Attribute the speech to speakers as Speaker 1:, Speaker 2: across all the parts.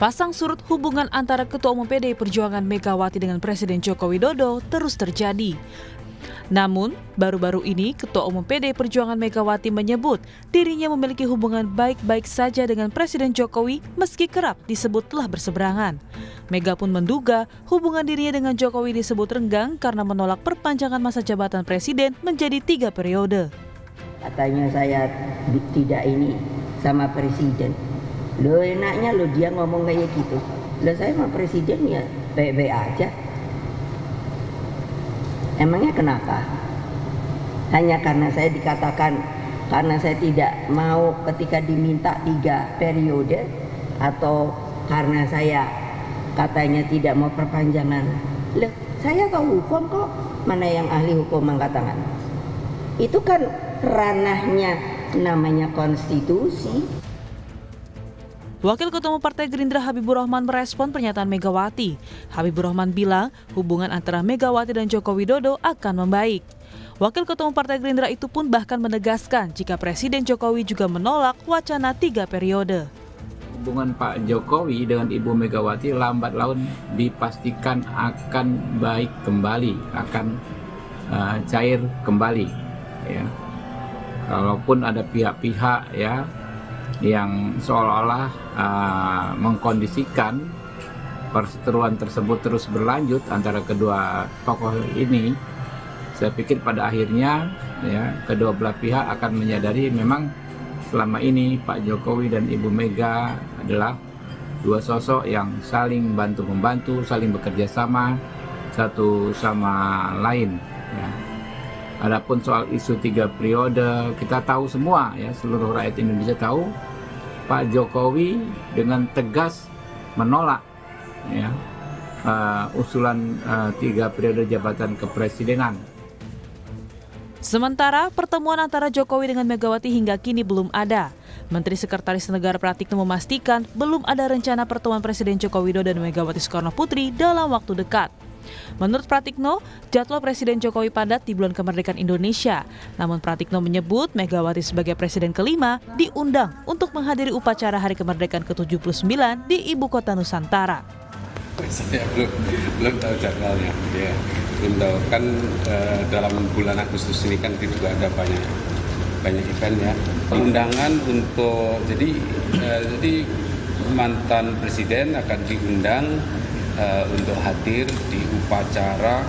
Speaker 1: Pasang surut hubungan antara Ketua Umum PDI Perjuangan Megawati dengan Presiden Joko Widodo terus terjadi. Namun, baru-baru ini Ketua Umum PDI Perjuangan Megawati menyebut dirinya memiliki hubungan baik-baik saja dengan Presiden Jokowi meski kerap disebut telah berseberangan. Mega pun menduga hubungan dirinya dengan Jokowi disebut renggang karena menolak perpanjangan masa jabatan Presiden menjadi 3 periode.
Speaker 2: Katanya saya tidak ini sama Presiden. Loh enaknya loh dia ngomong kayak gitu. Loh saya sama Presiden ya baik-baik aja. Emangnya kenapa? Hanya karena saya dikatakan karena saya tidak mau ketika diminta 3 periode atau karena saya katanya tidak mau perpanjangan. Loh, saya tahu hukum kok. Mana yang ahli hukum mengatakan? Itu kan ranahnya namanya konstitusi.
Speaker 1: Wakil Ketua Umum Partai Gerindra Habibur Rahman merespon pernyataan Megawati. Habibur Rahman bilang hubungan antara Megawati dan Joko Widodo akan membaik. Wakil Ketua Umum Partai Gerindra itu pun bahkan menegaskan jika Presiden Jokowi juga menolak wacana 3 periode.
Speaker 3: Hubungan Pak Jokowi dengan Ibu Megawati lambat laun dipastikan akan baik kembali, akan cair kembali. Ya. Kalaupun ada pihak-pihak ya yang seolah-olah mengkondisikan perseteruan tersebut terus berlanjut antara kedua tokoh ini, saya pikir pada akhirnya ya kedua belah pihak akan menyadari memang selama ini Pak Jokowi dan Ibu Mega adalah dua sosok yang saling bantu-membantu, saling bekerja sama satu sama lain. Ya. Adapun soal isu 3 periode, kita tahu semua ya, seluruh rakyat Indonesia tahu Pak Jokowi dengan tegas menolak ya, usulan 3 periode jabatan kepresidenan.
Speaker 1: Sementara pertemuan antara Jokowi dengan Megawati hingga kini belum ada. Menteri Sekretaris Negara Pratikno memastikan belum ada rencana pertemuan Presiden Joko Widodo dan Megawati Soekarnoputri dalam waktu dekat. Menurut Pratikno, jadwal Presiden Jokowi padat di bulan kemerdekaan Indonesia. Namun Pratikno menyebut Megawati sebagai Presiden kelima diundang untuk menghadiri upacara Hari Kemerdekaan ke-79 di Ibu Kota Nusantara.
Speaker 4: Saya belum tahu jadwalnya, ya. Belum tahu kan dalam bulan Agustus ini kan juga ada banyak event ya. Undangan untuk jadi mantan presiden akan diundang untuk hadir di upacara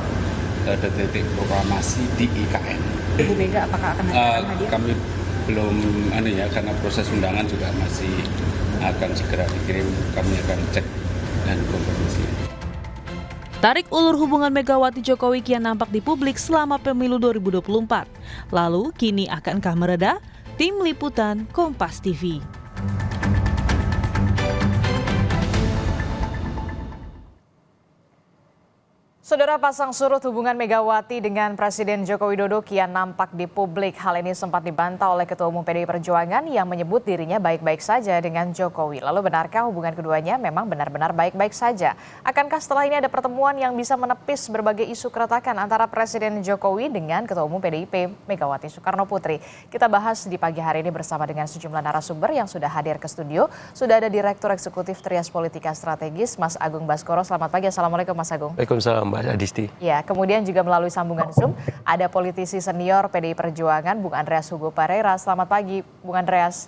Speaker 4: detik proklamasi di IKN.
Speaker 5: Ibu Mega apakah akan hadir?
Speaker 4: Kami belum karena proses undangan juga masih akan segera dikirim. Kami akan cek dan konfirmasi.
Speaker 1: Tarik ulur hubungan Megawati Jokowi kian nampak di publik selama pemilu 2024. Lalu kini akankah mereda? Tim Liputan Kompas TV.
Speaker 5: Saudara, pasang surut hubungan Megawati dengan Presiden Joko Widodo kian nampak di publik. Hal ini sempat dibantah oleh Ketua Umum PDI Perjuangan yang menyebut dirinya baik-baik saja dengan Jokowi. Lalu benarkah hubungan keduanya memang benar-benar baik-baik saja? Akankah setelah ini ada pertemuan yang bisa menepis berbagai isu keretakan antara Presiden Jokowi dengan Ketua Umum PDIP Megawati Soekarnoputri? Kita bahas di pagi hari ini bersama dengan sejumlah narasumber yang sudah hadir ke studio. Sudah ada Direktur Eksekutif Trias Politika Strategis, Mas Agung Baskoro. Selamat pagi, Assalamualaikum Mas Agung.
Speaker 6: Waalaikumsalam Mbak Adisti.
Speaker 5: Ya, kemudian juga melalui sambungan Zoom ada politisi senior PDI Perjuangan, Bung Andreas Hugo Pereira. Selamat pagi, Bung Andreas.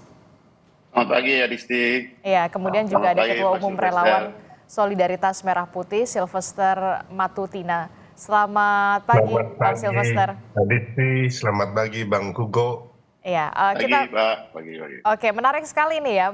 Speaker 7: Selamat pagi, Adisti.
Speaker 5: Ya, kemudian juga ada Ketua Umum Relawan Solidaritas Merah Putih, Sylvester Matutina. Selamat pagi, Bang Sylvester.
Speaker 8: Adisti, selamat pagi, Bang Hugo.
Speaker 5: Ya,
Speaker 7: Pagi.
Speaker 5: Oke, menarik sekali nih ya.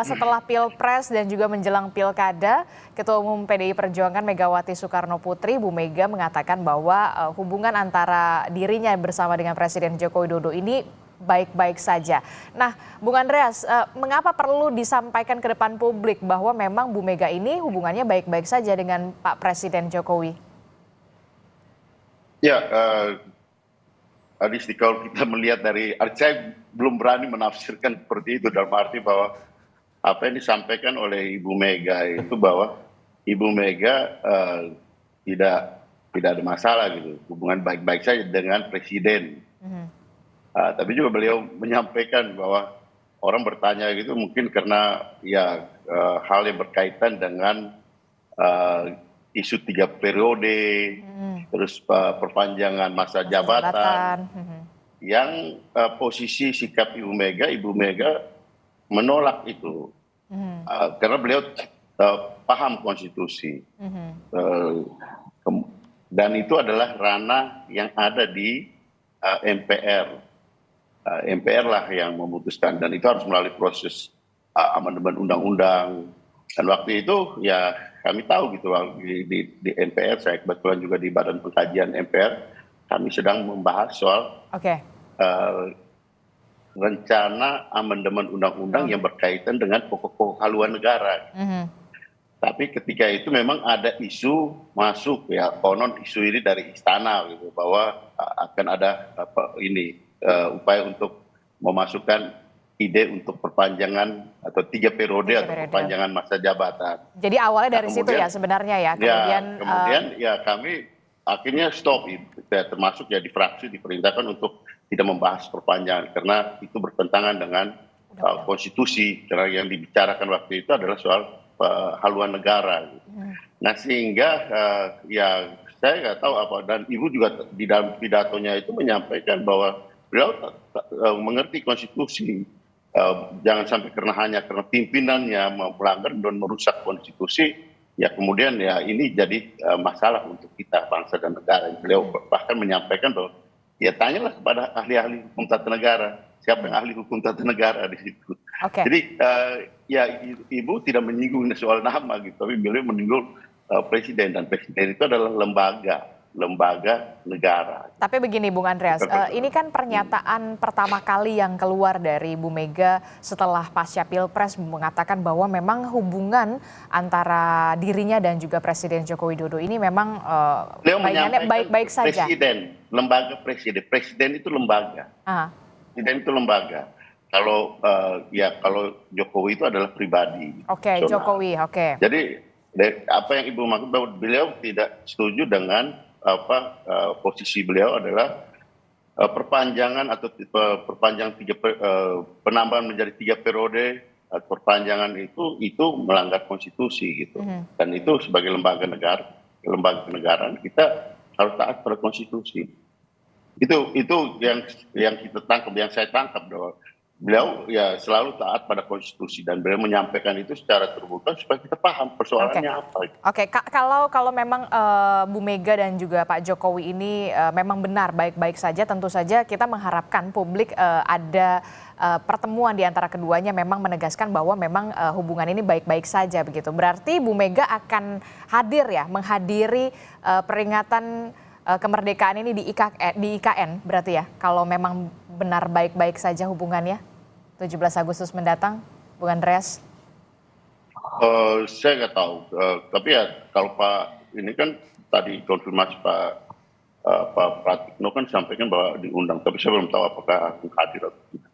Speaker 5: Setelah Pilpres dan juga menjelang Pilkada, Ketua Umum PDI Perjuangan Megawati Soekarnoputri, Bu Mega mengatakan bahwa hubungan antara dirinya bersama dengan Presiden Joko Widodo ini baik-baik saja. Nah, Bung Andreas, mengapa perlu disampaikan ke depan publik bahwa memang Bu Mega ini hubungannya baik-baik saja dengan Pak Presiden Jokowi?
Speaker 7: Ya, Adisti, kalau kita melihat saya belum berani menafsirkan seperti itu dalam arti bahwa apa yang disampaikan oleh Ibu Mega itu bahwa Ibu Mega tidak ada masalah gitu, hubungan baik-baik saja dengan Presiden. Tapi juga beliau menyampaikan bahwa orang bertanya gitu mungkin karena ya hal yang berkaitan dengan isu 3 periode, terus perpanjangan masa jabatan, yang posisi sikap Ibu Mega menolak itu. Karena beliau paham konstitusi. Dan itu adalah ranah yang ada di MPR. MPR lah yang memutuskan, dan itu harus melalui proses amandemen undang-undang. Dan waktu itu ya kami tahu gitu di MPR, saya kebetulan juga di Badan Pengkajian MPR, kami sedang membahas soal rencana amandemen undang-undang yang berkaitan dengan pokok-pokok haluan negara. Tapi ketika itu memang ada isu masuk ya, konon isu ini dari istana gitu, bahwa akan ada upaya untuk memasukkan ide untuk perpanjangan atau 3 periode atau perpanjangan masa jabatan.
Speaker 5: Jadi awalnya dari situ ya sebenarnya ya.
Speaker 7: Kemudian ya kami akhirnya stop itu, termasuk ya di fraksi diperintahkan untuk tidak membahas perpanjangan karena itu bertentangan dengan konstitusi, karena yang dibicarakan waktu itu adalah soal haluan negara. Nah sehingga ya saya nggak tahu apa, dan Ibu juga di dalam pidatonya itu menyampaikan bahwa beliau mengerti konstitusi. Jangan sampai hanya karena pimpinannya melanggar dan merusak konstitusi, ya kemudian ya ini jadi masalah untuk kita bangsa dan negara. Beliau bahkan menyampaikan bahwa ya tanyalah kepada ahli-ahli hukum tata negara, siapa yang ahli hukum tata negara di situ. Jadi ya Ibu tidak menyinggung soal nama gitu, tapi beliau menyinggung presiden, dan presiden itu adalah lembaga negara.
Speaker 5: Tapi begini Bung Andreas, ini kan pernyataan pertama kali yang keluar dari Bu Mega setelah pasca Pilpres mengatakan bahwa memang hubungan antara dirinya dan juga Presiden Joko Widodo ini memang baik-baik saja. Presiden itu lembaga. Presiden itu lembaga. Kalau Jokowi itu adalah pribadi. Jokowi. Jadi apa yang Ibu maksud bahwa beliau tidak setuju dengan posisi beliau adalah perpanjangan atau penambahan menjadi 3 periode, perpanjangan itu melanggar konstitusi gitu. Dan itu sebagai lembaga negara kita harus taat pada konstitusi. Itu yang kita tangkap, yang saya tangkap bahwa beliau ya selalu taat pada konstitusi, dan beliau menyampaikan itu secara terbuka supaya kita paham persoalannya apa. Kalau memang Bu Mega dan juga Pak Jokowi ini memang benar baik-baik saja, tentu saja kita mengharapkan publik ada pertemuan di antara keduanya memang menegaskan bahwa memang hubungan ini baik-baik saja begitu. Berarti Bu Mega akan hadir ya, menghadiri peringatan kemerdekaan ini di IKN berarti ya, kalau memang benar baik-baik saja hubungannya 17 Agustus mendatang, Bung Andreas?
Speaker 7: Saya nggak tahu, tapi ya kalau Pak ini kan tadi konfirmasi Pak Pratikno kan sampaikan bahwa diundang, tapi saya belum tahu apakah akan hadir atau tidak.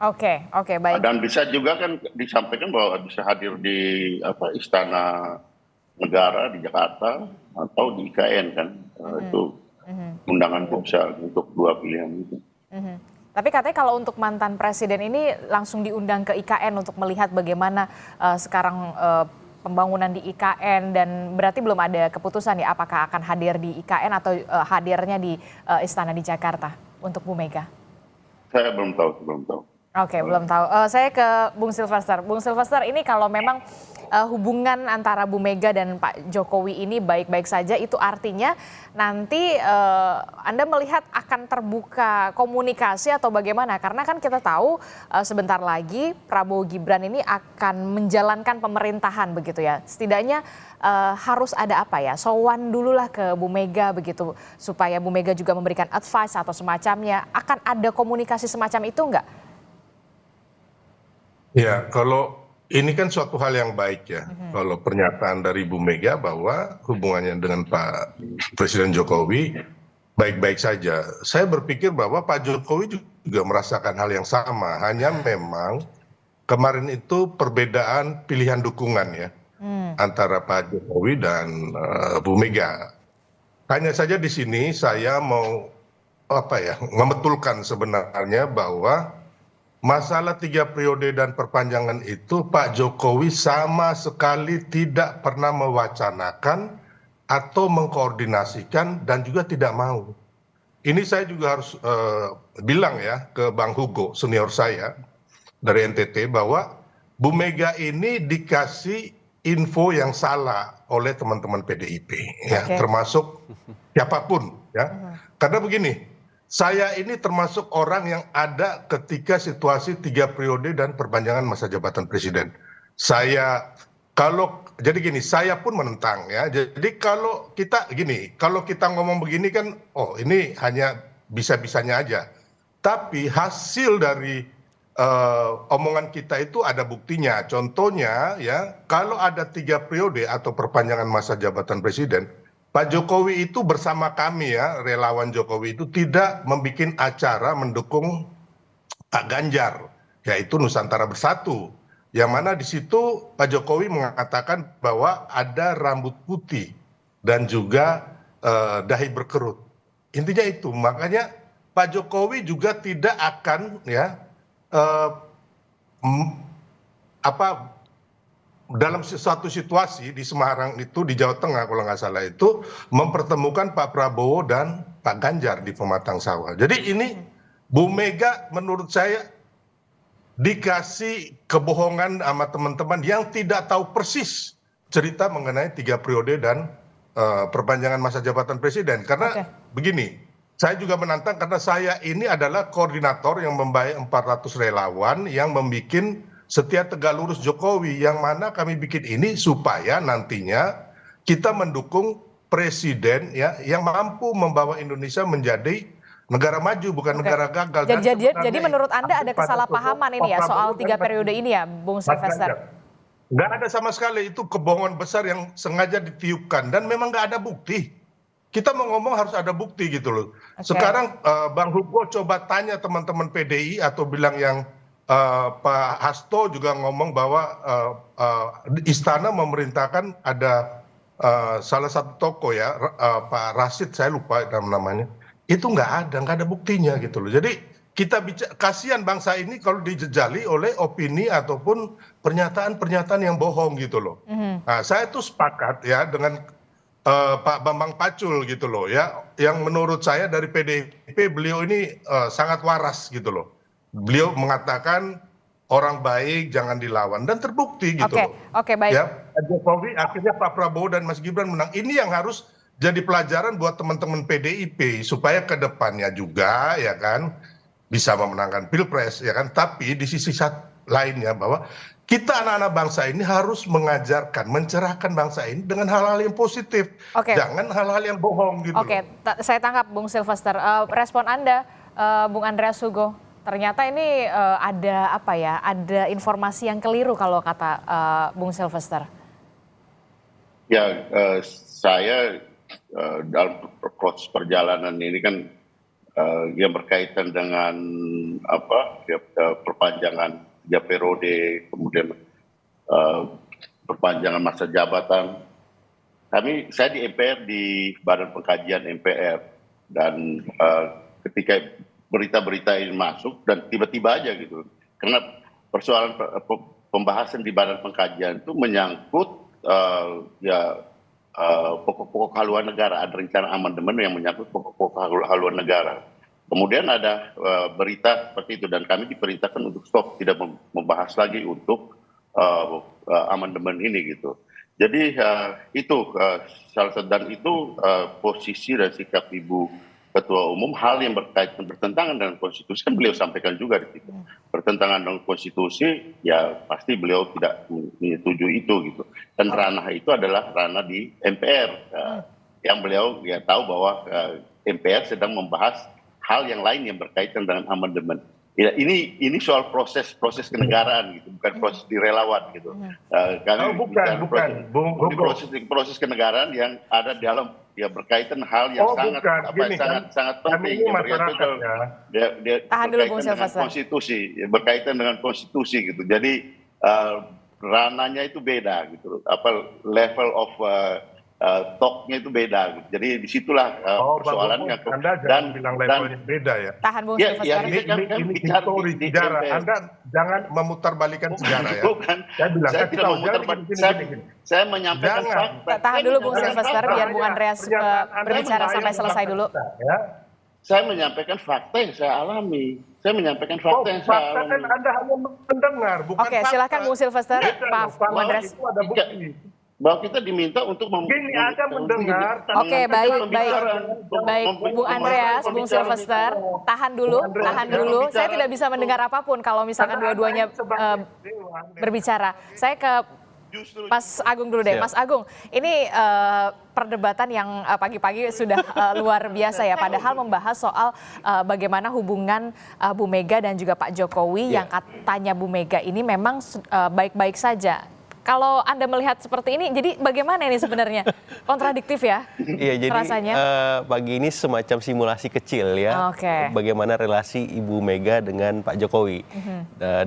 Speaker 5: Oke, baik.
Speaker 7: Dan bisa juga kan disampaikan bahwa bisa hadir di Istana Negara di Jakarta atau di IKN kan, itu undangan bisa untuk 2 pilihan itu.
Speaker 5: Tapi katanya kalau untuk mantan presiden ini langsung diundang ke IKN untuk melihat bagaimana sekarang pembangunan di IKN, dan berarti belum ada keputusan ya apakah akan hadir di IKN atau hadirnya di Istana di Jakarta untuk Bu Mega?
Speaker 7: Saya belum tahu.
Speaker 5: Belum tahu. Saya ke Bung Silvester. Bung Silvester, ini kalau memang hubungan antara Bu Mega dan Pak Jokowi ini baik-baik saja, itu artinya nanti Anda melihat akan terbuka komunikasi atau bagaimana? Karena kan kita tahu sebentar lagi Prabowo Gibran ini akan menjalankan pemerintahan begitu ya. Setidaknya harus ada sowan dulu lah ke Bu Mega begitu, supaya Bu Mega juga memberikan advice atau semacamnya. Akan ada komunikasi semacam itu enggak?
Speaker 8: Ya, kalau ini kan suatu hal yang baik ya, kalau pernyataan dari Bu Mega bahwa hubungannya dengan Pak Presiden Jokowi baik-baik saja. Saya berpikir bahwa Pak Jokowi juga merasakan hal yang sama, hanya memang kemarin itu perbedaan pilihan dukungan ya antara Pak Jokowi dan Bu Mega. Hanya saja di sini saya mau membetulkan sebenarnya bahwa masalah 3 periode dan perpanjangan itu Pak Jokowi sama sekali tidak pernah mewacanakan atau mengkoordinasikan dan juga tidak mau. Ini saya juga harus bilang ya ke Bang Hugo, senior saya dari NTT, bahwa Bu Mega ini dikasih info yang salah oleh teman-teman PDIP, ya, termasuk siapapun, ya. Karena begini, saya ini termasuk orang yang ada ketika situasi 3 periode dan perpanjangan masa jabatan presiden. Jadi gini, saya pun menentang, ya. Jadi kalau kita ngomong begini kan, oh ini hanya bisa-bisanya aja. Tapi hasil dari omongan kita itu ada buktinya. Contohnya, ya, kalau ada 3 periode atau perpanjangan masa jabatan presiden, Pak Jokowi itu bersama kami, ya, relawan Jokowi itu tidak membuat acara mendukung Pak Ganjar, yaitu Nusantara Bersatu. Yang mana di situ Pak Jokowi mengatakan bahwa ada rambut putih dan juga dahi berkerut. Intinya itu, makanya Pak Jokowi juga tidak akan, ya, dalam suatu situasi di Semarang itu, di Jawa Tengah kalau nggak salah itu, mempertemukan Pak Prabowo dan Pak Ganjar di Pematang Sawah. Jadi ini Bu Mega menurut saya dikasih kebohongan sama teman-teman yang tidak tahu persis cerita mengenai 3 periode dan perpanjangan masa jabatan presiden. Karena begini, saya juga menantang karena saya ini adalah koordinator yang membayar 400 relawan yang membuat Setia Tegak Lurus Jokowi, yang mana kami bikin ini supaya nantinya kita mendukung presiden, ya, yang mampu membawa Indonesia menjadi negara maju, bukan negara gagal.
Speaker 5: Jadi menurut Anda ada kesalahpahaman ini ya soal 3 periode ini ya, Bung Sylvester?
Speaker 8: Nggak ada sama sekali, itu kebohongan besar yang sengaja ditiupkan dan memang nggak ada bukti. Kita mau ngomong harus ada bukti gitu loh. Sekarang Bang Hugo coba tanya teman-teman PDI atau bilang yang Pak Hasto juga ngomong bahwa istana memerintahkan ada salah satu toko, ya, Pak Rashid, saya lupa namanya, itu nggak ada buktinya gitu loh. Jadi kita kasihan bangsa ini kalau dijejali oleh opini ataupun pernyataan-pernyataan yang bohong gitu loh. Nah, saya tuh sepakat, ya, dengan Pak Bambang Pacul gitu loh, ya, yang menurut saya dari PDIP beliau ini sangat waras gitu loh. Beliau mengatakan orang baik jangan dilawan dan terbukti gitu loh.
Speaker 5: Baik.
Speaker 8: Ya, Jokowi akhirnya Pak Prabowo dan Mas Gibran menang. Ini yang harus jadi pelajaran buat teman-teman PDIP supaya ke depannya juga, ya kan, bisa memenangkan Pilpres, ya kan. Tapi di sisi lainnya bahwa kita anak-anak bangsa ini harus mengajarkan, mencerahkan bangsa ini dengan hal-hal yang positif. Jangan hal-hal yang bohong gitu.
Speaker 5: Saya tangkap Bung Sylvester. Respon Anda, Bung Andreas Hugo. Ternyata ini ada ada informasi yang keliru kalau kata Bung Sylvester.
Speaker 7: Ya, saya dalam proses perjalanan ini kan yang berkaitan dengan perpanjangan 3 periode, kemudian perpanjangan masa jabatan. Saya di MPR, di Badan Pengkajian MPR, dan ketika berita-berita ini masuk dan tiba-tiba aja gitu, karena persoalan pembahasan di Badan Pengkajian itu menyangkut pokok-pokok haluan negara, ada rencana amandemen yang menyangkut pokok-pokok haluan negara. Kemudian ada berita seperti itu dan kami diperintahkan untuk stop, tidak membahas lagi untuk amandemen ini gitu. Jadi itu salah satu, dan itu posisi dan sikap Ibu Ketua Umum, hal yang bertentangan dengan konstitusi kan beliau sampaikan juga di situ. Bertentangan dengan konstitusi, ya pasti beliau tidak menyetujui itu gitu. Dan ranah itu adalah ranah di MPR, yang beliau ya tahu bahwa MPR sedang membahas hal yang lain yang berkaitan dengan amandemen. Ya, ini soal proses kenegaraan gitu, bukan proses di relawan gitu. Proses kenegaraan yang ada di dalam, ya, berkaitan hal yang sangat penting,
Speaker 5: tahan dulu Bung Sylvester,
Speaker 7: berkaitan dengan konstitusi gitu. Jadi ranahnya itu beda gitu, level of talknya itu beda. Jadi disitulah persoalannya.
Speaker 8: Anda jangan bilang levelnya beda ya.
Speaker 5: Tahan Bung
Speaker 7: Ya,
Speaker 5: Silvester.
Speaker 7: ya,
Speaker 8: Ini histori sejarah. Anda jangan memutarbalikkan sejarah ya.
Speaker 7: Bukan.
Speaker 8: Saya bilang
Speaker 7: Saya
Speaker 8: kasih
Speaker 7: tidak
Speaker 8: tahu,
Speaker 7: memutarbalikkan.
Speaker 8: jangan gini.
Speaker 7: Saya menyampaikan
Speaker 8: Jangan.
Speaker 7: fakta.
Speaker 5: Tahan dulu Bung
Speaker 7: Saya
Speaker 5: Silvester biar Bung Andreas berbicara sampai selesai dulu.
Speaker 8: Ya.
Speaker 7: Saya menyampaikan fakta yang saya alami. Saya menyampaikan fakta yang saya
Speaker 8: Fakta kan
Speaker 7: alami.
Speaker 8: Anda hanya mendengar, bukan
Speaker 5: Oke,
Speaker 8: fakta.
Speaker 5: silakan Bung Silvester.
Speaker 8: Beda
Speaker 5: Maaf,
Speaker 8: loh,
Speaker 5: Bung
Speaker 8: kalau
Speaker 5: Andreas.
Speaker 8: itu ada bukti.
Speaker 7: Bahwa kita diminta untuk
Speaker 8: Gini Anda mendengar.
Speaker 5: Oke, baik. Baik, Bung Andreas, Bung Silvester, tahan dulu. Saya tidak bisa mendengar apapun kalau misalkan dua-duanya berbicara. Saya ke Mas Agung dulu deh. Mas Agung, ini perdebatan yang pagi-pagi sudah luar biasa ya. Padahal membahas soal bagaimana hubungan Bu Mega dan juga Pak Jokowi yang katanya Bu Mega ini memang baik-baik saja. Kalau Anda melihat seperti ini, jadi bagaimana ini sebenarnya? Kontradiktif ya?
Speaker 6: Iya, jadi
Speaker 5: rasanya.
Speaker 6: pagi ini semacam simulasi kecil ya.
Speaker 5: Oke.
Speaker 6: Bagaimana relasi Ibu Mega dengan Pak Jokowi.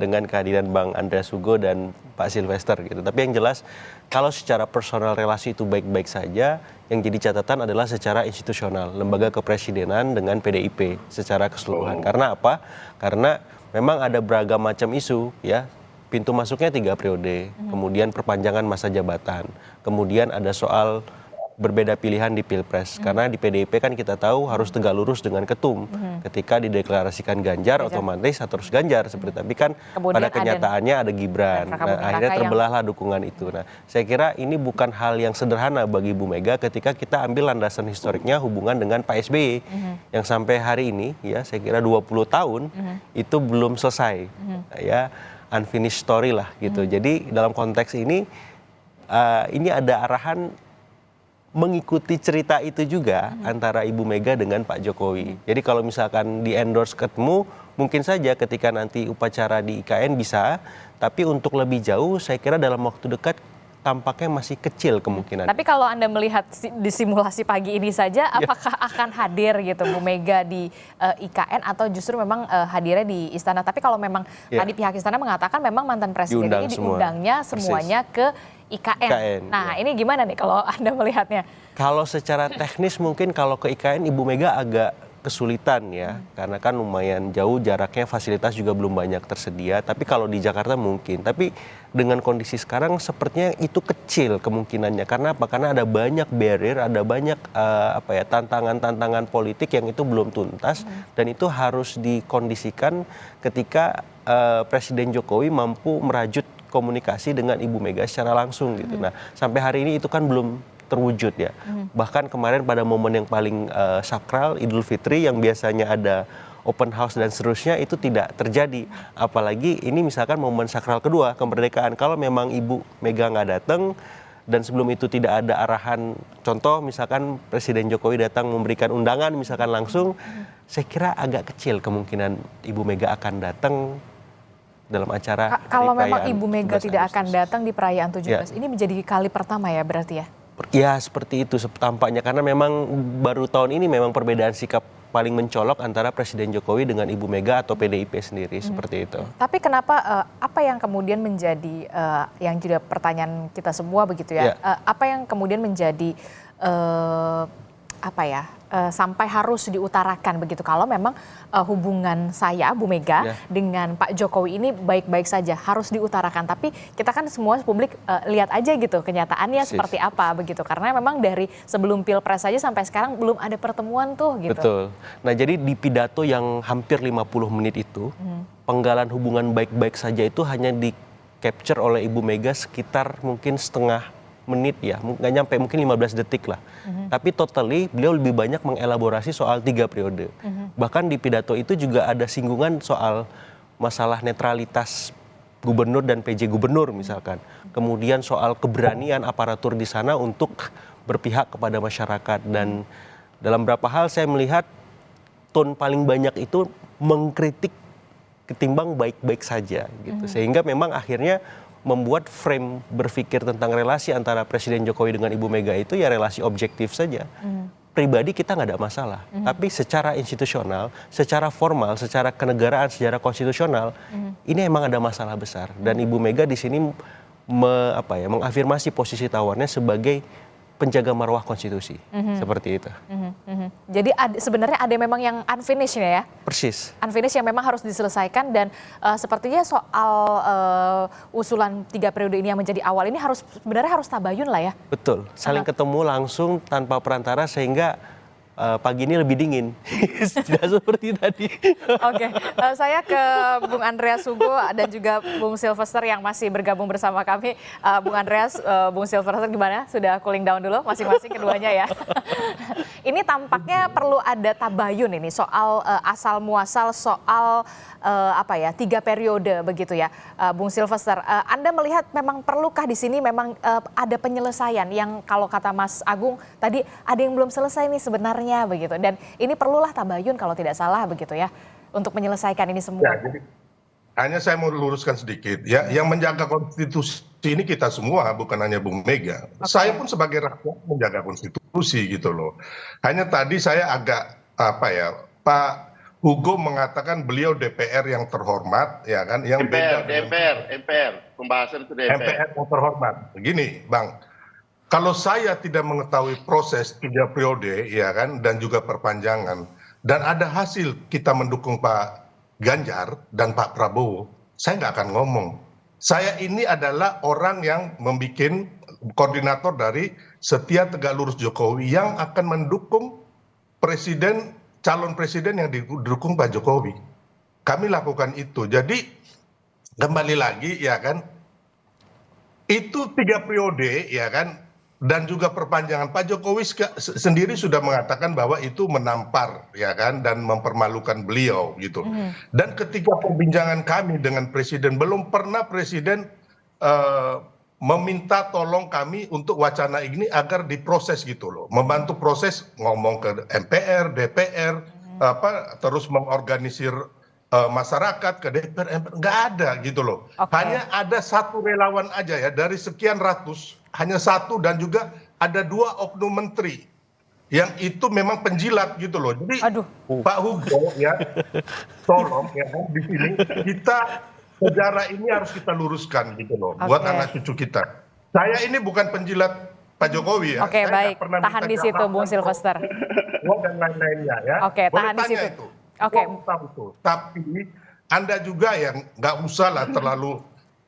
Speaker 6: Dengan kehadiran Bang Andreas Hugo dan Pak Silvester gitu. Tapi yang jelas, kalau secara personal relasi itu baik-baik saja, yang jadi catatan adalah secara institusional. Lembaga kepresidenan dengan PDIP secara keseluruhan. Karena apa? Karena memang ada beragam macam isu ya. Pintu masuknya 3 periode, kemudian perpanjangan masa jabatan, kemudian ada soal berbeda pilihan di Pilpres. Karena di PDIP kan kita tahu harus tegak lurus dengan ketum. Ketika dideklarasikan Ganjar, otomatis harus Ganjar. Tapi kan pada kenyataannya ada Gibran. Nah, akhirnya terbelahlah dukungan itu. Nah, saya kira ini bukan hal yang sederhana bagi Bu Mega ketika kita ambil landasan historiknya hubungan dengan Pak SBY. Yang sampai hari ini, ya saya kira 20 tahun, itu belum selesai. Ya, unfinished story lah gitu. Jadi dalam konteks ini ada arahan mengikuti cerita itu juga antara Ibu Mega dengan Pak Jokowi. Jadi kalau misalkan di endorse ketemu, mungkin saja ketika nanti upacara di IKN bisa, tapi untuk lebih jauh saya kira dalam waktu dekat tampaknya masih kecil kemungkinan.
Speaker 5: Tapi kalau Anda melihat di simulasi pagi ini saja, apakah akan hadir gitu Bu Mega di IKN atau justru memang hadirnya di istana? Tapi kalau memang tadi pihak istana mengatakan memang mantan presiden ini diundangnya semuanya ke IKN. Nah ini gimana nih kalau Anda melihatnya?
Speaker 6: Kalau secara teknis mungkin kalau ke IKN Ibu Mega agak kesulitan ya, karena kan lumayan jauh jaraknya, fasilitas juga belum banyak tersedia. Tapi kalau di Jakarta mungkin. Tapi dengan kondisi sekarang sepertinya itu kecil kemungkinannya. Karena apa? Karena ada banyak barrier, ada banyak tantangan-tantangan politik yang itu belum tuntas dan itu harus dikondisikan ketika Presiden Jokowi mampu merajut komunikasi dengan Ibu Mega secara langsung gitu. Nah, sampai hari ini itu kan belum terwujud ya. Bahkan kemarin pada momen yang paling sakral Idul Fitri yang biasanya ada open house dan seterusnya itu tidak terjadi. Apalagi ini misalkan momen sakral kedua kemerdekaan. Kalau memang Ibu Mega nggak datang dan sebelum itu tidak ada arahan, contoh misalkan Presiden Jokowi datang memberikan undangan misalkan langsung, saya kira agak kecil kemungkinan Ibu Mega akan datang dalam acara.
Speaker 5: Kalau memang Ibu Mega tidak akan datang di perayaan 17, ini menjadi kali pertama ya berarti ya?
Speaker 6: Ya seperti itu tampaknya karena memang baru tahun ini memang perbedaan sikap paling mencolok antara Presiden Jokowi dengan Ibu Mega atau PDIP sendiri seperti itu.
Speaker 5: Tapi kenapa apa yang kemudian menjadi yang juga pertanyaan kita semua begitu ya? Apa yang kemudian menjadi sampai harus diutarakan begitu kalau memang hubungan saya Bu Mega dengan Pak Jokowi ini baik-baik saja harus diutarakan, tapi kita kan semua publik lihat aja gitu kenyataannya seperti apa begitu karena memang dari sebelum Pilpres saja sampai sekarang belum ada pertemuan tuh gitu.
Speaker 6: Betul. Nah jadi di pidato yang hampir 50 menit itu penggalan hubungan baik-baik saja itu hanya di capture oleh Ibu Mega sekitar mungkin setengah menit ya, nggak nyampe mungkin 15 detik lah. Tapi totally beliau lebih banyak mengelaborasi soal 3 periode. Bahkan di pidato itu juga ada singgungan soal masalah netralitas gubernur dan PJ gubernur misalkan. Kemudian soal keberanian aparatur di sana untuk berpihak kepada masyarakat. Dan dalam beberapa hal saya melihat tone paling banyak itu mengkritik ketimbang baik-baik saja gitu. Sehingga memang akhirnya membuat frame berpikir tentang relasi antara Presiden Jokowi dengan Ibu Mega itu ya relasi objektif saja. Pribadi kita nggak ada masalah. Tapi secara institusional, secara formal, secara kenegaraan, secara konstitusional, ini emang ada masalah besar. Dan Ibu Mega di sini mengafirmasi posisi tawarnya sebagai penjaga marwah konstitusi, seperti itu.
Speaker 5: Jadi sebenarnya ada memang yang unfinished ya?
Speaker 6: Persis.
Speaker 5: Unfinished yang memang harus diselesaikan dan sepertinya soal usulan 3 periode ini yang menjadi awal ini sebenarnya harus tabayun lah ya?
Speaker 6: Betul, saling ketemu langsung tanpa perantara sehingga pagi ini lebih dingin, tidak seperti tadi.
Speaker 5: Oke, saya ke Bung Andreas Hugo dan juga Bung Sylvester yang masih bergabung bersama kami. Bung Andreas, Bung Sylvester gimana? Sudah cooling down dulu masing-masing keduanya ya? Ini tampaknya perlu ada tabayun ini soal asal muasal soal 3 periode begitu ya, Bung Sylvester. Anda melihat memang perlukah di sini memang ada penyelesaian yang kalau kata Mas Agung tadi ada yang belum selesai nih sebenarnya begitu, dan ini perlulah tabayun kalau tidak salah begitu ya untuk menyelesaikan ini semua.
Speaker 8: Ya, jadi hanya saya mau luruskan sedikit ya, yang menjaga konstitusi ini kita semua, bukan hanya Bung Mega. Saya pun sebagai rakyat menjaga konstitusi gitu loh. Hanya tadi saya agak Pak Hugo mengatakan beliau DPR yang terhormat, ya kan? Yang
Speaker 7: MPR, pembahasan itu DPR.
Speaker 8: MPR yang terhormat. Begini, Bang. Kalau saya tidak mengetahui proses 3 periode, ya kan, dan juga perpanjangan, dan ada hasil kita mendukung Pak Ganjar dan Pak Prabowo, saya nggak akan ngomong. Saya ini adalah orang yang membuat koordinator dari Setia Tegak Lurus Jokowi yang akan mendukung calon presiden yang didukung Pak Jokowi. Kami lakukan itu. Jadi kembali lagi, ya kan, itu 3 periode, ya kan. Dan juga perpanjangan, Pak Jokowi sendiri sudah mengatakan bahwa itu menampar, ya kan, dan mempermalukan beliau gitu. Dan ketika perbincangan kami dengan presiden, belum pernah presiden meminta tolong kami untuk wacana ini agar diproses gitu loh, membantu proses, ngomong ke MPR, DPR, terus mengorganisir masyarakat ke DPR, nggak ada gitu loh. Hanya ada 1 relawan aja ya dari sekian ratus. Hanya 1 dan juga ada 2 oknum menteri yang itu memang penjilat gitu loh. Jadi Pak Hugo ya, tolong ya di sini kita sejarah ini harus kita luruskan gitu loh, buat anak cucu kita. Saya ini bukan penjilat Pak Jokowi ya.
Speaker 5: Oke, baik. Tahan di situ, Bung Sylvester.
Speaker 8: Dan lain-lainnya ya.
Speaker 5: Oke, tahan di situ.
Speaker 8: Oke. Tapi Anda juga yang nggak usah lah terlalu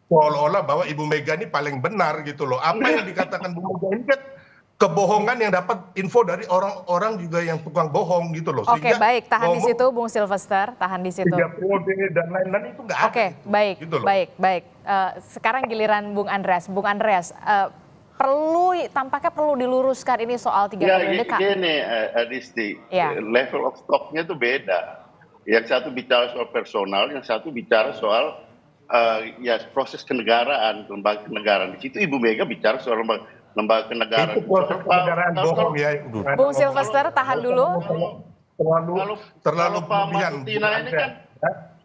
Speaker 8: seolah-olah bahwa Ibu Mega ini paling benar gitu loh. Apa yang dikatakan Bu Mega ini kan kebohongan yang dapat info dari orang-orang juga yang tukang bohong gitu loh.
Speaker 5: Oke, baik. Tahan di situ, Bung Sylvester. Tahan di situ.
Speaker 8: 3 periode dan lain-lain itu nggak ada.
Speaker 5: Oke, baik,
Speaker 8: gitu loh.
Speaker 5: baik. Sekarang giliran Bung Andreas. Bung Andreas, tampaknya perlu diluruskan ini soal 3 periode.
Speaker 7: Gini, Adisti, level of stock-nya itu beda. Yang satu bicara soal personal, yang satu bicara soal proses kenegaraan, lembaga kenegaraan. Di situ Ibu Mega bicara soal lembaga kenegaraan.
Speaker 8: Itu proses kenegaraan bohong ya.
Speaker 5: Bung Sylvester, tahan dulu.
Speaker 8: Terlalu
Speaker 7: Pak Matutina ini kan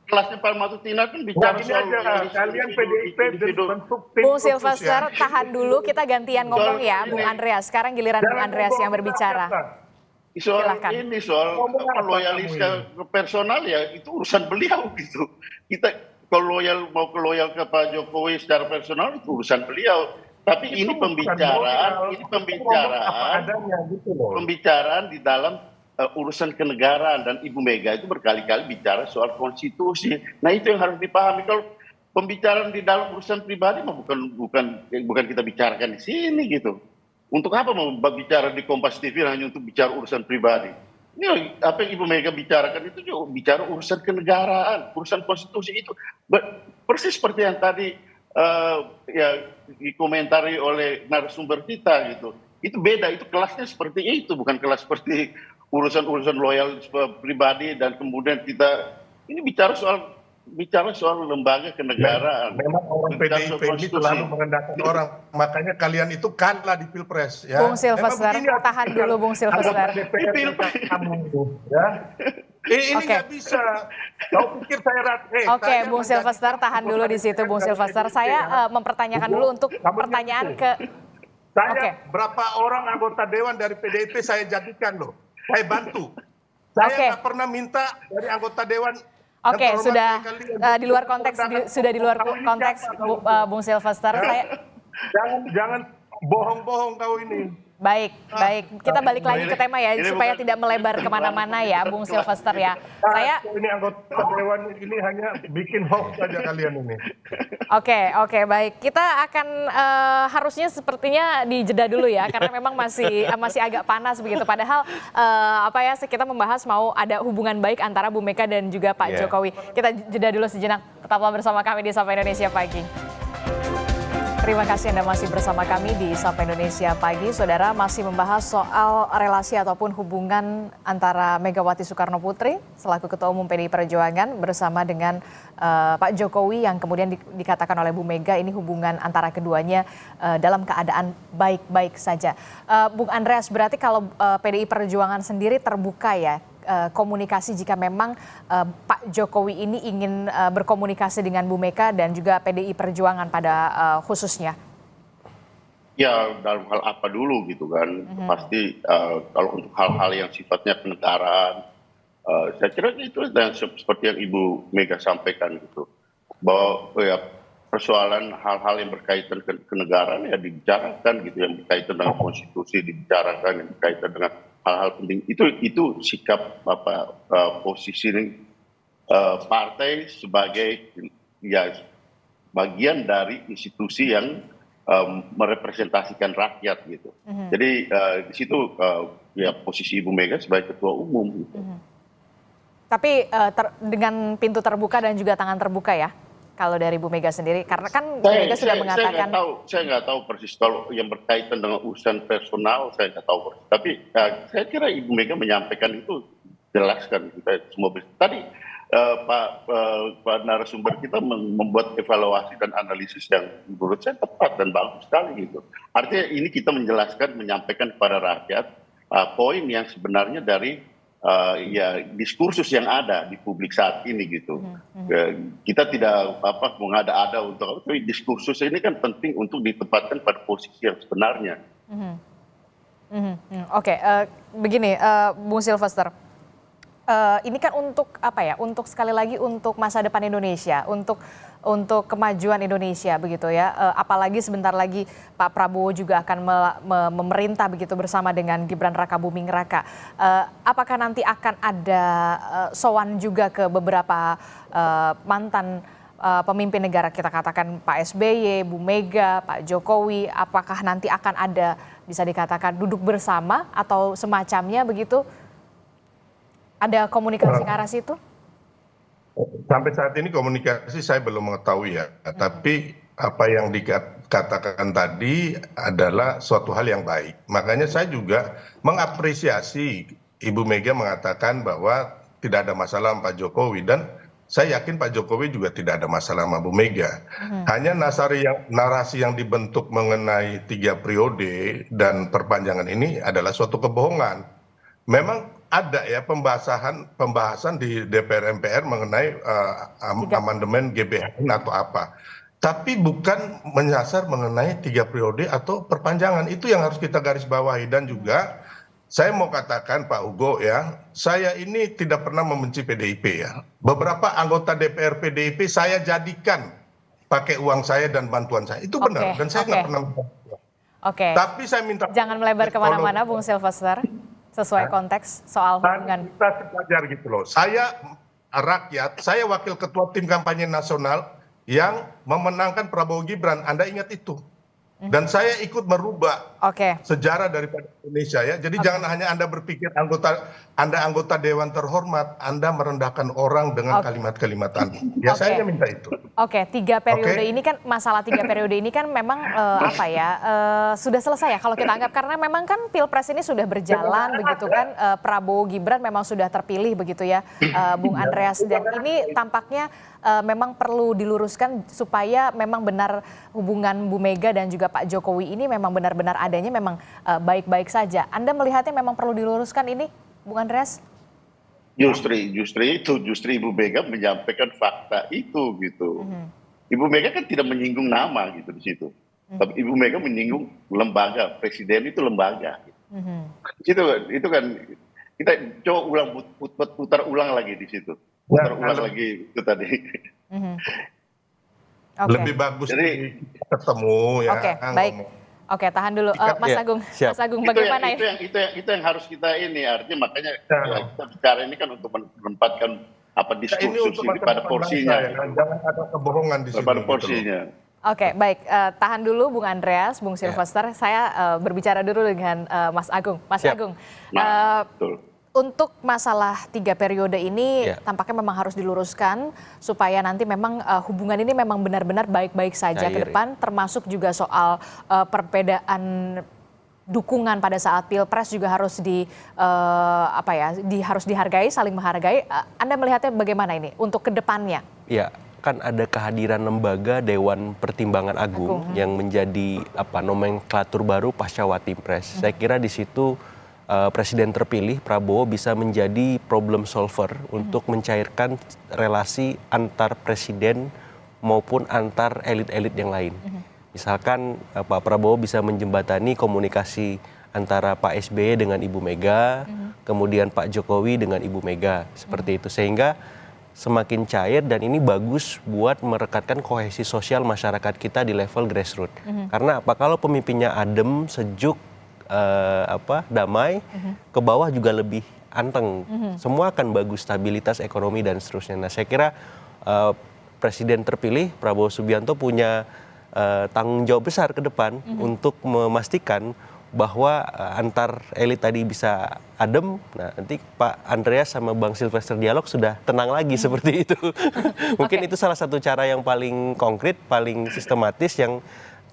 Speaker 7: kelasnya Pak Matutina kan bicara soal
Speaker 8: kalian PDIP bentuk tim.
Speaker 5: Bung Sylvester, tahan dulu. Kita gantian ngomong ya, Bung Andreas. Sekarang giliran Bung Andreas yang berbicara.
Speaker 7: Soal ini soal loyalisme personal ya itu urusan beliau gitu. Kita kalau mau loyal ke Pak Jokowi secara personal itu urusan beliau. Tapi ini pembicaraan di dalam urusan kenegaraan, dan Ibu Mega itu berkali-kali bicara soal konstitusi. Nah itu yang harus dipahami. Kalau pembicaraan di dalam urusan pribadi mah bukan kita bicarakan di sini gitu. Untuk apa mau bicara di Kompas TV hanya untuk bicara urusan pribadi? Ini apa yang Ibu Mega bicarakan itu juga bicara urusan kenegaraan, urusan konstitusi itu. Persis seperti yang tadi dikomentari oleh narasumber kita gitu. Itu beda, itu kelasnya seperti itu, bukan kelas seperti urusan-urusan loyal pribadi dan kemudian kita ini bicara soal lembaga kenegaraan.
Speaker 8: Memang orang PDIP ini selalu merendahkan orang, makanya kalian itu kalah di Pilpres ya.
Speaker 5: Bung Sylvester, tahan dulu Bung Sylvester.
Speaker 8: Ini nggak bisa. Kau pikir saya
Speaker 5: Oke, Bung Sylvester, tahan dulu di situ, Bung Sylvester. Saya mempertanyakan dulu untuk pertanyaan ke.
Speaker 8: Berapa orang anggota dewan dari PDIP saya jadikan loh, saya bantu. Saya nggak pernah minta dari anggota dewan.
Speaker 5: Oke, sudah di luar konteks, Bung Sylvester.
Speaker 8: Jangan bohong-bohong kau ini.
Speaker 5: Baik, baik. Kita balik lagi ke tema ya, supaya tidak melebar kemana-mana ya, Bung Sylvester ya. Saya
Speaker 8: Ini anggota dewan ini hanya bikin hoax saja kalian ini.
Speaker 5: Oke, baik. Kita akan harusnya sepertinya dijeda dulu ya, karena memang masih agak panas begitu. Padahal kita membahas mau ada hubungan baik antara Bu Mega dan juga Pak Jokowi. Kita jeda dulu sejenak. Tetaplah bersama kami di Sapa Indonesia Pagi. Terima kasih Anda masih bersama kami di Sapa Indonesia Pagi. Saudara, masih membahas soal relasi ataupun hubungan antara Megawati Soekarno Putri selaku Ketua Umum PDI Perjuangan bersama dengan Pak Jokowi yang kemudian dikatakan oleh Bu Mega ini hubungan antara keduanya dalam keadaan baik-baik saja. Bung Andreas, berarti kalau PDI Perjuangan sendiri terbuka ya komunikasi jika memang Pak Jokowi ini ingin berkomunikasi dengan Bu Mega dan juga PDI Perjuangan pada khususnya?
Speaker 7: Ya dalam hal apa dulu gitu kan. Pasti kalau untuk hal-hal yang sifatnya kenegaraan, saya kira itu yang seperti yang Ibu Mega sampaikan gitu, bahwa ya persoalan hal-hal yang berkaitan kenegaraan ya dibicarakan gitu, yang berkaitan dengan konstitusi dibicarakan, yang berkaitan dengan hal-hal penting itu sikap posisi partai sebagai ya bagian dari institusi yang merepresentasikan rakyat gitu. Jadi di situ ya posisi Ibu Mega sebagai ketua umum gitu.
Speaker 5: Tapi dengan pintu terbuka dan juga tangan terbuka ya, kalau dari Bu Mega sendiri, karena kan Bu Mega sudah mengatakan.
Speaker 7: Saya nggak tahu persis kalau yang berkaitan dengan urusan personal, saya nggak tahu persis. Tapi saya kira Ibu Mega menyampaikan itu jelaskan kita semua. Tadi Pak narasumber kita membuat evaluasi dan analisis yang menurut saya tepat dan bagus sekali gitu. Artinya ini kita menyampaikan kepada rakyat poin yang sebenarnya dari ya diskursus yang ada di publik saat ini gitu. Kita tidak mengada-ada untuk tapi diskursus ini kan penting untuk ditempatkan pada posisi yang sebenarnya.
Speaker 5: Oke, begini Bung Sylvester. Ini kan untuk untuk sekali lagi untuk masa depan Indonesia, untuk kemajuan Indonesia begitu ya. Apalagi sebentar lagi Pak Prabowo juga akan memerintah begitu bersama dengan Gibran Rakabuming Raka. Apakah nanti akan ada sowan juga ke beberapa mantan pemimpin negara, kita katakan Pak SBY, Bu Mega, Pak Jokowi, apakah nanti akan ada bisa dikatakan duduk bersama atau semacamnya begitu? Ada komunikasi ke arah situ?
Speaker 8: Sampai saat ini komunikasi saya belum mengetahui ya. Tapi apa yang dikatakan tadi adalah suatu hal yang baik. Makanya saya juga mengapresiasi Ibu Mega mengatakan bahwa tidak ada masalah sama Pak Jokowi. Dan saya yakin Pak Jokowi juga tidak ada masalah sama Bu Mega. Hanya narasi yang dibentuk mengenai 3 periode dan perpanjangan ini adalah suatu kebohongan. Memang ada ya pembahasan di DPR MPR mengenai amandemen GBHN atau apa. Tapi bukan menyasar mengenai 3 periode atau perpanjangan. Itu yang harus kita garis bawahi. Dan juga saya mau katakan Pak Hugo ya, saya ini tidak pernah membenci PDIP ya. Beberapa anggota DPR PDIP saya jadikan pakai uang saya dan bantuan saya. Itu benar. Dan saya nggak pernah. Tapi saya minta.
Speaker 5: Jangan melebar kemana-mana Bung Sylvester. Sesuai konteks soal hubungan.
Speaker 8: Kita sejajar gitu loh. Saya rakyat, saya wakil ketua tim kampanye nasional yang memenangkan Prabowo Gibran. Anda ingat itu. Dan saya ikut merubah sejarah daripada Indonesia ya. Jadi jangan hanya Anda berpikir Anda anggota Dewan terhormat, Anda merendahkan orang dengan kalimat-kalimat Anda. Ya saya minta itu.
Speaker 5: 3 periode ini kan, masalah 3 periode ini kan memang sudah selesai ya kalau kita anggap, karena memang kan Pilpres ini sudah berjalan begitu kan, Prabowo Gibran memang sudah terpilih begitu ya, Bung Andreas, dan ini tampaknya memang perlu diluruskan supaya memang benar hubungan Bu Mega dan juga Pak Jokowi ini memang benar-benar adanya memang baik-baik saja. Anda melihatnya memang perlu diluruskan ini, Bung Andreas?
Speaker 7: Justru Ibu Mega menyampaikan fakta itu gitu. Ibu Mega kan tidak menyinggung nama gitu di situ. Tapi Ibu Mega menyinggung lembaga, presiden itu lembaga. Itu kan kita coba putar ulang lagi di situ. Putar ulang lagi itu tadi.
Speaker 8: Lebih bagus jadi ketemu ya.
Speaker 5: Baik. Oke, tahan dulu, Mas
Speaker 6: Ya,
Speaker 5: Agung.
Speaker 6: siap.
Speaker 5: Mas Agung, bagaimana ini?
Speaker 7: Itu yang harus kita ini, artinya makanya ya, kita bicara ini kan untuk menempatkan apa
Speaker 8: Ini
Speaker 7: diskursus
Speaker 8: untuk
Speaker 7: ini
Speaker 8: masa
Speaker 7: pada
Speaker 8: depan
Speaker 7: porsinya,
Speaker 8: bangsa, ya. Jangan ada kebohongan di sini.
Speaker 7: pada
Speaker 8: gitu loh.
Speaker 7: porsinya.
Speaker 5: Oke, baik. Tahan dulu, Bung Andreas, Bung Silvester. Saya berbicara dulu dengan Mas Agung. Mas
Speaker 6: Siap.
Speaker 5: Agung,
Speaker 7: Nah, betul.
Speaker 5: untuk masalah 3 periode ini
Speaker 6: Ya.
Speaker 5: tampaknya memang harus diluruskan supaya nanti memang hubungan ini memang benar-benar baik-baik saja ke
Speaker 6: Cair,
Speaker 5: depan, termasuk juga soal perbedaan dukungan pada saat pilpres juga harus harus dihargai, saling menghargai. Anda melihatnya bagaimana ini untuk ke depannya?
Speaker 6: Ya, kan ada kehadiran lembaga Dewan Pertimbangan Agung yang menjadi nomenklatur baru pasca Watimpres. Saya kira di situ Presiden terpilih Prabowo bisa menjadi problem solver untuk mencairkan relasi antar presiden maupun antar elit-elit yang lain. Misalkan Pak Prabowo bisa menjembatani komunikasi antara Pak SBY dengan Ibu Mega, kemudian Pak Jokowi dengan Ibu Mega, seperti itu. Sehingga semakin cair dan ini bagus buat merekatkan kohesi sosial masyarakat kita di level grassroots. Karena apa? Kalau pemimpinnya adem, sejuk, damai, ke bawah juga lebih anteng. Semua akan bagus, stabilitas ekonomi dan seterusnya. Nah, saya kira Presiden terpilih Prabowo Subianto punya tanggung jawab besar ke depan untuk memastikan bahwa antar elit tadi bisa adem. Nah, nanti Pak Andreas sama Bang Silvester dialog sudah tenang lagi seperti itu. Mungkin itu salah satu cara yang paling konkret, paling sistematis yang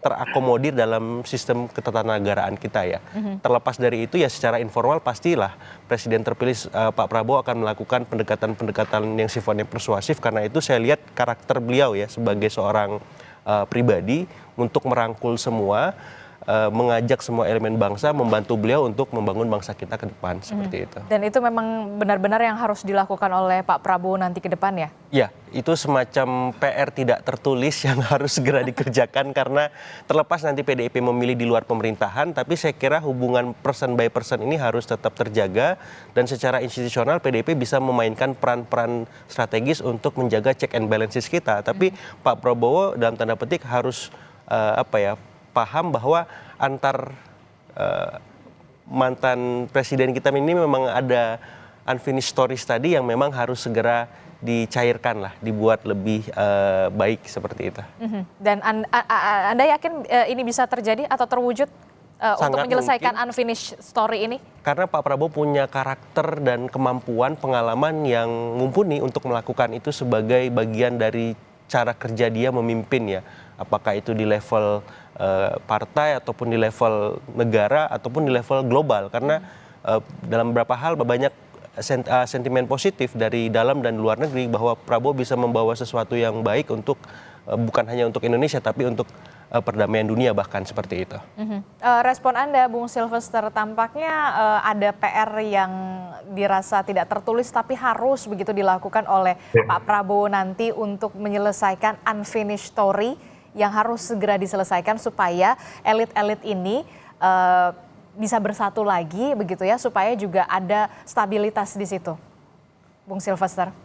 Speaker 6: terakomodir dalam sistem ketatanegaraan kita ya. Terlepas dari itu ya secara informal pastilah Presiden terpilih Pak Prabowo akan melakukan pendekatan-pendekatan yang sifatnya persuasif, karena itu saya lihat karakter beliau ya sebagai seorang pribadi untuk merangkul semua, mengajak semua elemen bangsa, membantu beliau untuk membangun bangsa kita ke depan, seperti itu.
Speaker 5: Dan itu memang benar-benar yang harus dilakukan oleh Pak Prabowo nanti ke depan ya?
Speaker 6: Ya, itu semacam PR tidak tertulis yang harus segera dikerjakan, karena terlepas nanti PDIP memilih di luar pemerintahan, tapi saya kira hubungan person by person ini harus tetap terjaga, dan secara institusional PDIP bisa memainkan peran-peran strategis untuk menjaga check and balances kita. Tapi Pak Prabowo dalam tanda petik harus paham bahwa antar mantan presiden kita ini memang ada unfinished stories tadi yang memang harus segera dicairkan lah, dibuat lebih baik seperti itu.
Speaker 5: Dan Anda yakin ini bisa terjadi atau terwujud untuk menyelesaikan unfinished story ini?
Speaker 6: Karena Pak Prabowo punya karakter dan kemampuan, pengalaman yang mumpuni untuk melakukan itu sebagai bagian dari cara kerja dia memimpin ya. Apakah itu di level partai ataupun di level negara ataupun di level global, karena dalam beberapa hal banyak sentimen positif dari dalam dan luar negeri bahwa Prabowo bisa membawa sesuatu yang baik untuk bukan hanya untuk Indonesia tapi untuk perdamaian dunia bahkan, seperti itu.
Speaker 5: Respon Anda, Bung Silvester, tampaknya ada PR yang dirasa tidak tertulis tapi harus begitu dilakukan oleh Pak Prabowo nanti untuk menyelesaikan unfinished story yang harus segera diselesaikan supaya elit-elit ini bisa bersatu lagi begitu ya, supaya juga ada stabilitas di situ. Bung Silvester.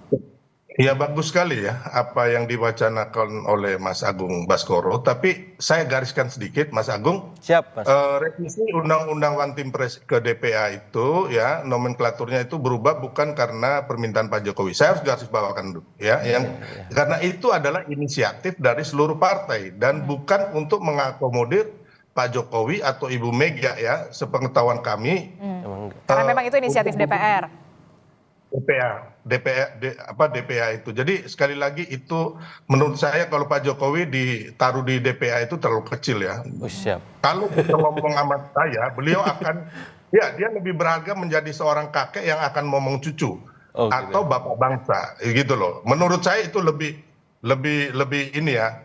Speaker 8: Ya, bagus sekali ya apa yang diwacanakan oleh Mas Agung Baskoro, tapi saya gariskan sedikit Mas Agung.
Speaker 6: Siap, Mas.
Speaker 8: Revisi Undang-Undang Wantimpres ke DPA itu ya, nomenklaturnya itu berubah bukan karena permintaan Pak Jokowi. Saya harus garis bawakan dulu ya, karena itu adalah inisiatif dari seluruh partai dan bukan untuk mengakomodir Pak Jokowi atau Ibu Mega ya, sepengetahuan kami.
Speaker 5: Karena memang itu inisiatif DPR.
Speaker 8: DPA itu. Jadi sekali lagi itu menurut saya kalau Pak Jokowi ditaruh di DPA itu terlalu kecil ya.
Speaker 6: Siap.
Speaker 8: Kalau kita ngomong amat saya, beliau akan dia lebih berharga menjadi seorang kakek yang akan ngomong cucu atau bapak bangsa gitu loh. Menurut saya itu lebih ini ya,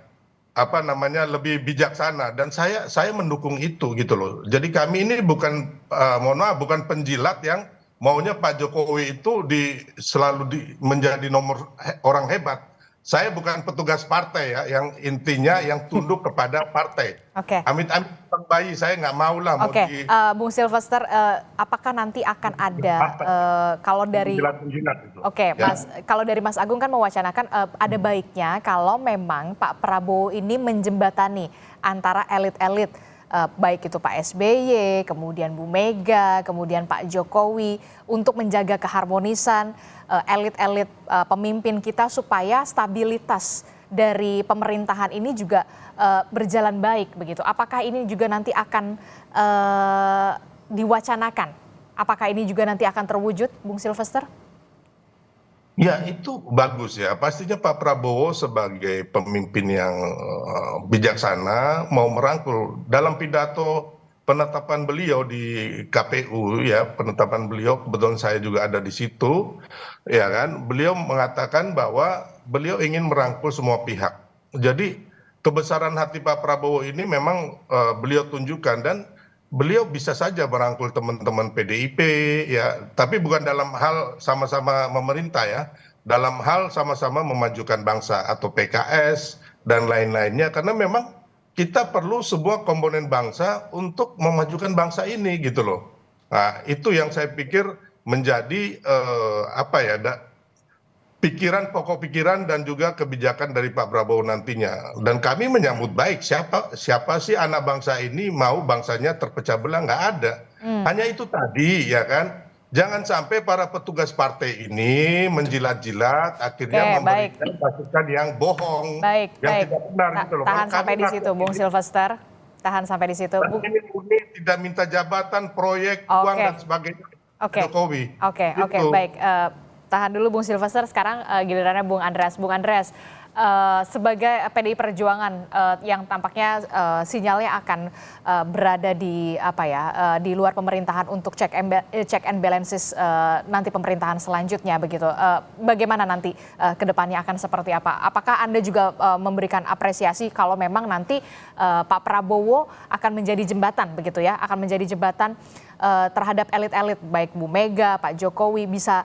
Speaker 8: lebih bijaksana, dan saya mendukung itu gitu loh. Jadi kami ini bukan bukan penjilat yang maunya Pak Jokowi itu selalu menjadi nomor orang hebat. Saya bukan petugas partai ya, yang intinya yang tunduk kepada partai.
Speaker 5: Oke.
Speaker 8: Amit-amit bayi, saya nggak mau lah.
Speaker 5: Oke, Bung Silvester, apakah nanti akan ada kalau dari kalau dari Mas Agung kan mewacanakan ada baiknya kalau memang Pak Prabowo ini menjembatani antara elit-elit baik itu Pak SBY, kemudian Bu Mega, kemudian Pak Jokowi untuk menjaga keharmonisan elit-elit pemimpin kita supaya stabilitas dari pemerintahan ini juga berjalan baik begitu. Apakah ini juga nanti akan diwacanakan? Apakah ini juga nanti akan terwujud, Bung Silvester?
Speaker 8: Ya, itu bagus ya. Pastinya Pak Prabowo sebagai pemimpin yang bijaksana mau merangkul. Dalam pidato penetapan beliau di KPU ya, penetapan beliau kebetulan saya juga ada di situ, ya kan. Beliau mengatakan bahwa beliau ingin merangkul semua pihak. Jadi kebesaran hati Pak Prabowo ini memang beliau tunjukkan, dan beliau bisa saja merangkul teman-teman PDIP ya, tapi bukan dalam hal sama-sama memerintah ya, dalam hal sama-sama memajukan bangsa atau PKS dan lain-lainnya, karena memang kita perlu sebuah komponen bangsa untuk memajukan bangsa ini gitu loh. Nah, itu yang saya pikir menjadi pikiran, pokok pikiran dan juga kebijakan dari Pak Prabowo nantinya. Dan kami menyambut baik, siapa sih anak bangsa ini mau bangsanya terpecah belah, nggak ada. Hanya itu tadi ya kan, jangan sampai para petugas partai ini menjilat-jilat akhirnya memberikan masukan yang bohong, yang tidak benar gitu loh.
Speaker 5: Tahan sampai di situ, Bung Silvester. Tahan sampai di situ.
Speaker 8: Ini tidak minta jabatan, proyek, uang dan sebagainya. Jokowi.
Speaker 5: Oke, baik. Tahan dulu Bung Silvester, sekarang gilirannya Bung Andreas. Bung Andreas, sebagai PDI Perjuangan yang tampaknya sinyalnya akan berada di di luar pemerintahan untuk check and balances nanti pemerintahan selanjutnya begitu. Bagaimana nanti ke depannya akan seperti apa? Apakah Anda juga memberikan apresiasi kalau memang nanti Pak Prabowo akan menjadi jembatan begitu ya, akan menjadi jembatan terhadap elit-elit baik Bu Mega, Pak Jokowi bisa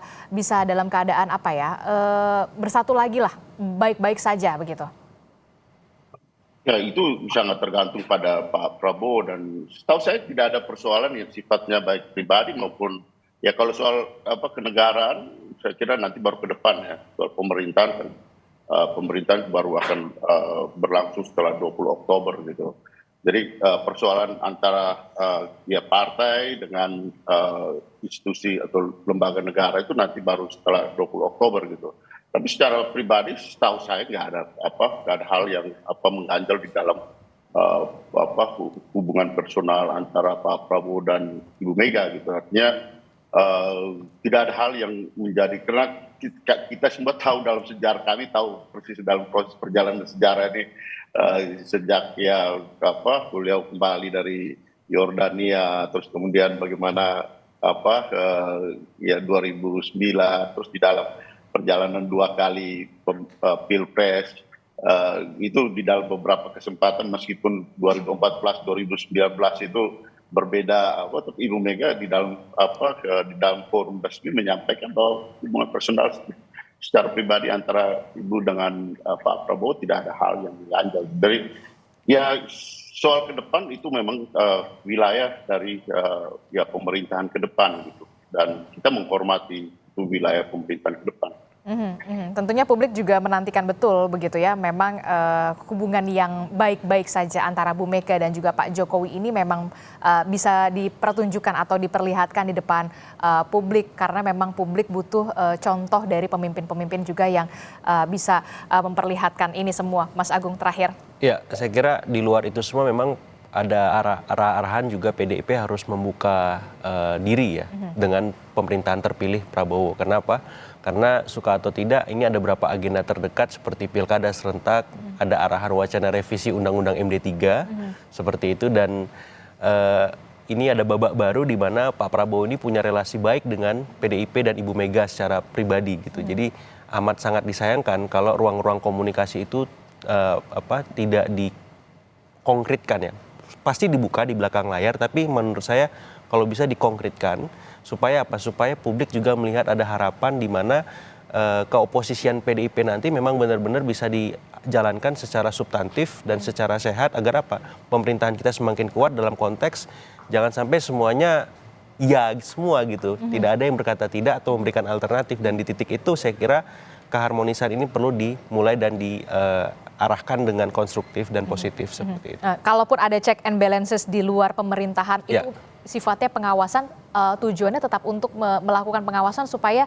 Speaker 5: dalam keadaan bersatu lagi lah, baik-baik saja begitu.
Speaker 7: Ya, itu sangat tergantung pada Pak Prabowo, dan setahu saya tidak ada persoalan yang sifatnya baik pribadi maupun ya kalau soal kenegaraan, saya kira nanti baru ke depan ya, soal pemerintahan kan pemerintahan baru akan berlangsung setelah 20 Oktober gitu. Jadi persoalan antara ya partai dengan institusi atau lembaga negara itu nanti baru setelah 20 Oktober gitu. Tapi secara pribadi setahu saya nggak ada hal yang mengganjal di dalam hubungan personal antara Pak Prabowo dan Ibu Mega gitu. Artinya tidak ada hal yang menjadi, karena kita semua tahu dalam sejarah, kami tahu persis dalam proses perjalanan sejarah ini sejak ya beliau kembali dari Yordania, terus kemudian bagaimana ya 2009, terus di dalam perjalanan 2 kali pilpres itu di dalam beberapa kesempatan meskipun 2014 2019 itu berbeda, tapi Ibu Mega di dalam forum resmi menyampaikan bahwa hubungan personal secara pribadi antara Ibu dengan Pak Prabowo tidak ada hal yang mengganjal. Dari ya soal ke depan itu memang wilayah dari ya pemerintahan ke depan gitu, dan kita menghormati itu wilayah pemerintahan ke depan.
Speaker 5: Tentunya publik juga menantikan betul begitu ya, memang hubungan yang baik-baik saja antara Bu Mega dan juga Pak Jokowi ini memang bisa dipertunjukkan atau diperlihatkan di depan publik, karena memang publik butuh contoh dari pemimpin-pemimpin juga yang bisa memperlihatkan ini semua. Mas Agung, terakhir. Ya,
Speaker 6: saya kira di luar itu semua memang ada arahan juga PDIP harus membuka diri ya dengan pemerintahan terpilih Prabowo. Kenapa? Karena suka atau tidak ini ada beberapa agenda terdekat seperti pilkada serentak, ada arahan wacana revisi Undang-Undang MD3 seperti itu, dan ini ada babak baru di mana Pak Prabowo ini punya relasi baik dengan PDIP dan Ibu Mega secara pribadi gitu. Jadi amat sangat disayangkan kalau ruang-ruang komunikasi itu tidak dikonkretkan ya. Pasti dibuka di belakang layar, tapi menurut saya kalau bisa dikonkretkan supaya supaya publik juga melihat ada harapan di mana keoposisian PDIP nanti memang benar-benar bisa dijalankan secara substantif dan secara sehat, agar pemerintahan kita semakin kuat dalam konteks jangan sampai semuanya ya semua gitu, tidak ada yang berkata tidak atau memberikan alternatif, dan di titik itu saya kira keharmonisan ini perlu dimulai dan arahkan dengan konstruktif dan positif seperti itu.
Speaker 5: Kalaupun ada check and balances di luar pemerintahan,
Speaker 6: Ya.
Speaker 5: itu sifatnya pengawasan, tujuannya tetap untuk melakukan pengawasan supaya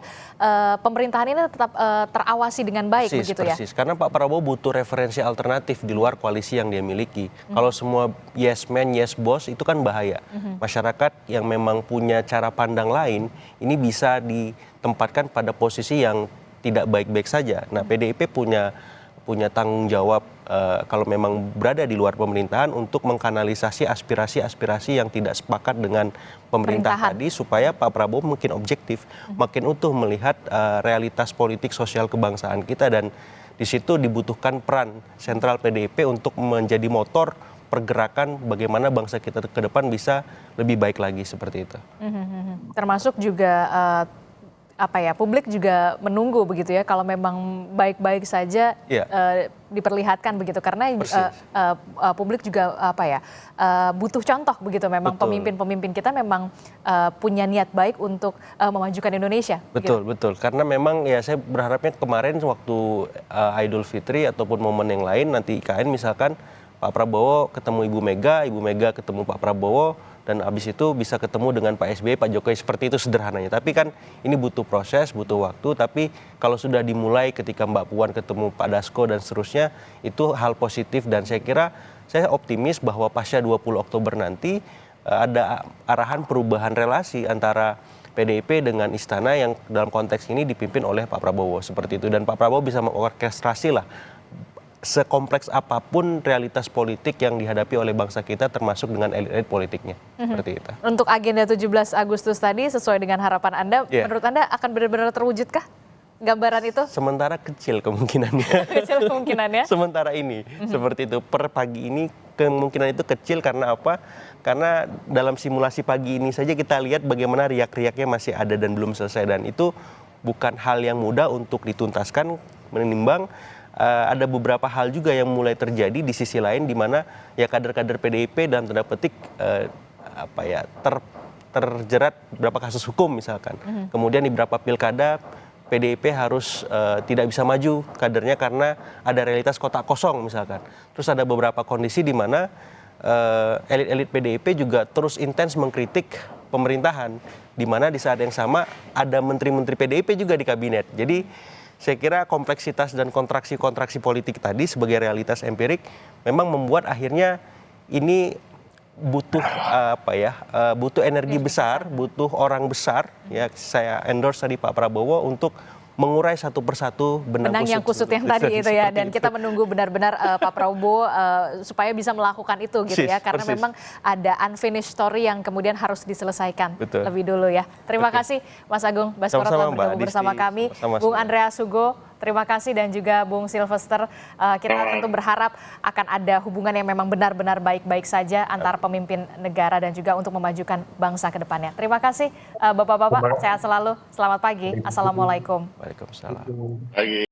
Speaker 5: pemerintahan ini tetap terawasi dengan baik,
Speaker 6: Persis,
Speaker 5: begitu ya?
Speaker 6: persis. Karena Pak Prabowo butuh referensi alternatif di luar koalisi yang dia miliki. Kalau semua yes man, yes boss, itu kan bahaya. Masyarakat yang memang punya cara pandang lain, ini bisa ditempatkan pada posisi yang tidak baik-baik saja. Nah, PDIP punya tanggung jawab kalau memang berada di luar pemerintahan untuk mengkanalisasi aspirasi-aspirasi yang tidak sepakat dengan pemerintah tadi, supaya Pak Prabowo makin objektif, makin utuh melihat realitas politik sosial kebangsaan kita, dan di situ dibutuhkan peran sentral PDIP untuk menjadi motor pergerakan bagaimana bangsa kita ke depan bisa lebih baik lagi seperti itu.
Speaker 5: Termasuk juga publik juga menunggu begitu ya, kalau memang baik-baik saja diperlihatkan begitu, karena publik juga butuh contoh begitu, memang pemimpin-pemimpin kita memang punya niat baik untuk memajukan Indonesia.
Speaker 6: Betul, betul. Karena memang ya saya berharapnya kemarin waktu Idul Fitri ataupun momen yang lain, nanti IKN misalkan Pak Prabowo ketemu Ibu Mega ketemu Pak Prabowo, dan habis itu bisa ketemu dengan Pak SBY, Pak Jokowi, seperti itu sederhananya. Tapi kan ini butuh proses, butuh waktu, tapi kalau sudah dimulai ketika Mbak Puan ketemu Pak Dasko dan seterusnya, itu hal positif, dan saya kira saya optimis bahwa pasca 20 Oktober nanti ada arahan perubahan relasi antara PDIP dengan Istana yang dalam konteks ini dipimpin oleh Pak Prabowo, seperti itu. Dan Pak Prabowo bisa mengorkestrasi lah sekompleks apapun realitas politik yang dihadapi oleh bangsa kita, termasuk dengan elit-elit politiknya. Seperti itu.
Speaker 5: Untuk agenda 17 Agustus tadi, sesuai dengan harapan Anda, menurut Anda akan benar-benar terwujudkah gambaran itu?
Speaker 6: Sementara kecil kemungkinannya.
Speaker 5: Kecil kemungkinannya?
Speaker 6: Sementara ini, seperti itu. Per pagi ini kemungkinan itu kecil, karena apa? Karena dalam simulasi pagi ini saja kita lihat bagaimana riak-riaknya masih ada dan belum selesai. Dan itu bukan hal yang mudah untuk dituntaskan, menimbang ada beberapa hal juga yang mulai terjadi di sisi lain, di mana ya kader-kader PDIP dan tanda petik terjerat beberapa kasus hukum misalkan. Kemudian di beberapa pilkada PDIP harus tidak bisa maju kadernya karena ada realitas kotak kosong misalkan. Terus ada beberapa kondisi di mana elit-elit PDIP juga terus intens mengkritik pemerintahan, di mana di saat yang sama ada menteri-menteri PDIP juga di kabinet. Jadi saya kira kompleksitas dan kontraksi-kontraksi politik tadi sebagai realitas empirik memang membuat akhirnya ini butuh butuh energi besar, butuh orang besar. Ya, saya endorse tadi Pak Prabowo untuk mengurai satu persatu benang
Speaker 5: yang kusut yang tadi itu ya, dan kita menunggu benar-benar Pak Prabowo supaya bisa melakukan itu gitu ya, karena memang ada unfinished story yang kemudian harus diselesaikan lebih dulu ya. Terima kasih Mas Agung Baskoro telah bergabung bersama kami, Bung Andreas Hugo. Terima kasih, dan juga Bung Sylvester. Kita tentu berharap akan ada hubungan yang memang benar-benar baik-baik saja antar pemimpin negara dan juga untuk memajukan bangsa ke depannya. Terima kasih Bapak-bapak, sehat selalu. Selamat pagi. Assalamualaikum.
Speaker 6: Waalaikumsalam.
Speaker 7: Pagi.